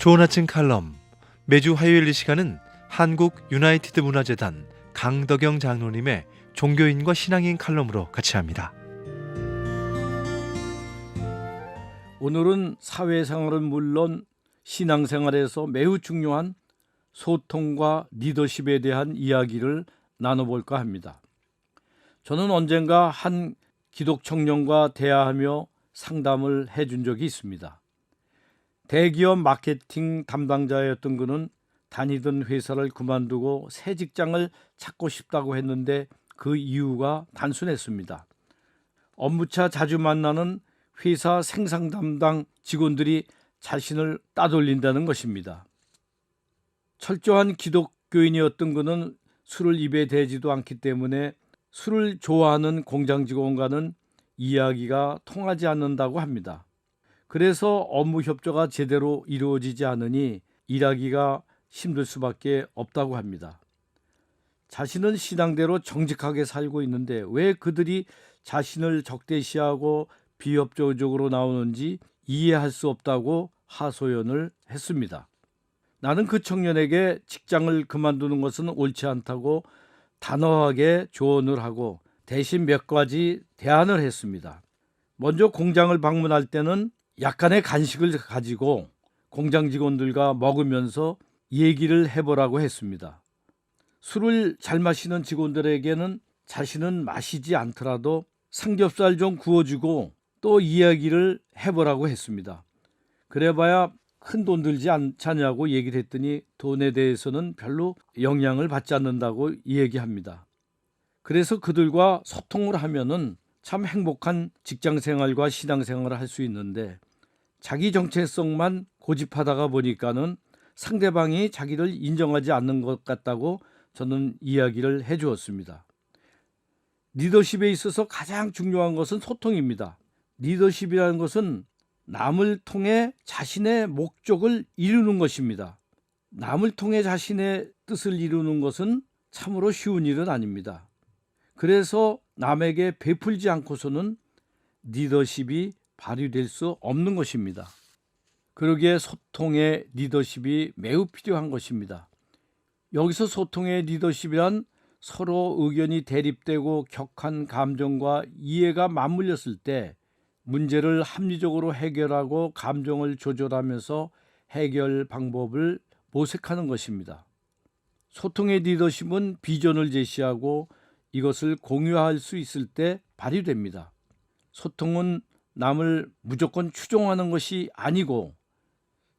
좋은 아침 칼럼. 매주 화요일 이 시간은 한국 유나이티드 문화재단 강덕영 장로님의 종교인과 신앙인 칼럼으로 같이 합니다. 오늘은 사회생활은 물론 신앙생활에서 매우 중요한 소통과 리더십에 대한 이야기를 나눠볼까 합니다. 저는 언젠가 한 기독 청년과 대화하며 상담을 해준 적이 있습니다. 대기업 마케팅 담당자였던 그는 다니던 회사를 그만두고 새 직장을 찾고 싶다고 했는데 그 이유가 단순했습니다. 업무차 자주 만나는 회사 생산 담당 직원들이 자신을 따돌린다는 것입니다. 철저한 기독교인이었던 그는 술을 입에 대지도 않기 때문에 술을 좋아하는 공장 직원과는 이야기가 통하지 않는다고 합니다. 그래서 업무 협조가 제대로 이루어지지 않으니 일하기가 힘들 수밖에 없다고 합니다. 자신은 신앙대로 정직하게 살고 있는데 왜 그들이 자신을 적대시하고 비협조적으로 나오는지 이해할 수 없다고 하소연을 했습니다. 나는 그 청년에게 직장을 그만두는 것은 옳지 않다고 단호하게 조언을 하고 대신 몇 가지 대안을 했습니다. 먼저 공장을 방문할 때는 약간의 간식을 가지고 공장 직원들과 먹으면서 얘기를 해보라고 했습니다. 술을 잘 마시는 직원들에게는 자신은 마시지 않더라도 삼겹살 좀 구워주고 또 이야기를 해보라고 했습니다. 그래봐야 큰 돈 들지 않냐고 얘기를 했더니 돈에 대해서는 별로 영향을 받지 않는다고 얘기합니다. 그래서 그들과 소통을 하면은 참 행복한 직장생활과 신앙생활을 할 수 있는데 자기 정체성만 고집하다가 보니까는 상대방이 자기를 인정하지 않는 것 같다고 저는 이야기를 해주었습니다. 리더십에 있어서 가장 중요한 것은 소통입니다. 리더십이라는 것은 남을 통해 자신의 목적을 이루는 것입니다. 남을 통해 자신의 뜻을 이루는 것은 참으로 쉬운 일은 아닙니다. 그래서 남에게 베풀지 않고서는 리더십이 발휘될 수 없는 것입니다. 그러기에 소통의 리더십이 매우 필요한 것입니다. 여기서 소통의 리더십이란 서로 의견이 대립되고 격한 감정과 이해가 맞물렸을 때 문제를 합리적으로 해결하고 감정을 조절하면서 해결 방법을 모색하는 것입니다. 소통의 리더십은 비전을 제시하고 이것을 공유할 수 있을 때 발휘됩니다. 소통은 남을 무조건 추종하는 것이 아니고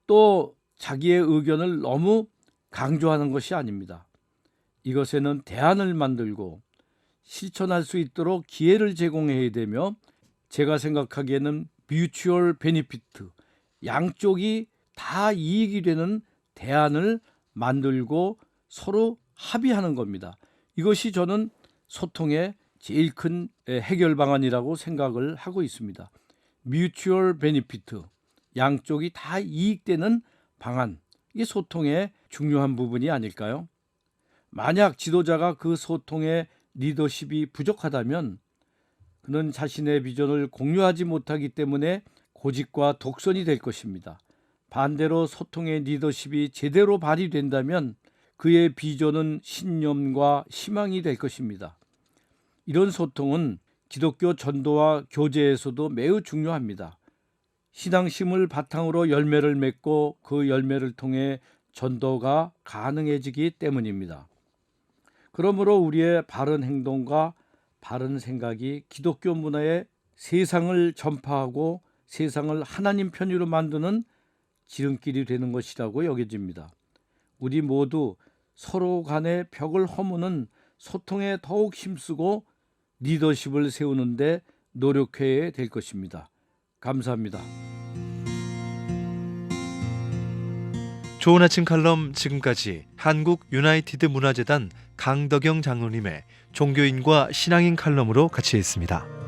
또 자기의 의견을 너무 강조하는 것이 아닙니다. 이것에는 대안을 만들고 실천할 수 있도록 기회를 제공해야 되며 제가 생각하기에는 뮤추얼 베니피트, 양쪽이 다 이익이 되는 대안을 만들고 서로 합의하는 겁니다. 이것이 저는 소통의 제일 큰 해결 방안이라고 생각을 하고 있습니다. 뮤추얼 베니피트, 양쪽이 다 이익되는 방안, 이게 소통의 중요한 부분이 아닐까요? 만약 지도자가 그 소통의 리더십이 부족하다면 그는 자신의 비전을 공유하지 못하기 때문에 고집과 독선이 될 것입니다. 반대로 소통의 리더십이 제대로 발휘된다면 그의 비전은 신념과 희망이 될 것입니다. 이런 소통은 기독교 전도와 교제에서도 매우 중요합니다. 신앙심을 바탕으로 열매를 맺고 그 열매를 통해 전도가 가능해지기 때문입니다. 그러므로 우리의 바른 행동과 바른 생각이 기독교 문화의 세상을 전파하고 세상을 하나님 편으로 만드는 지름길이 되는 것이라고 여겨집니다. 우리 모두 서로 간의 벽을 허무는 소통에 더욱 힘쓰고 리더십을 세우는데 노력해야 될 것입니다. 감사합니다. 좋은 아침 칼럼 지금까지 한국 유나이티드 문화재단 강덕영 장로님의 종교인과 신앙인 칼럼으로 같이 했습니다.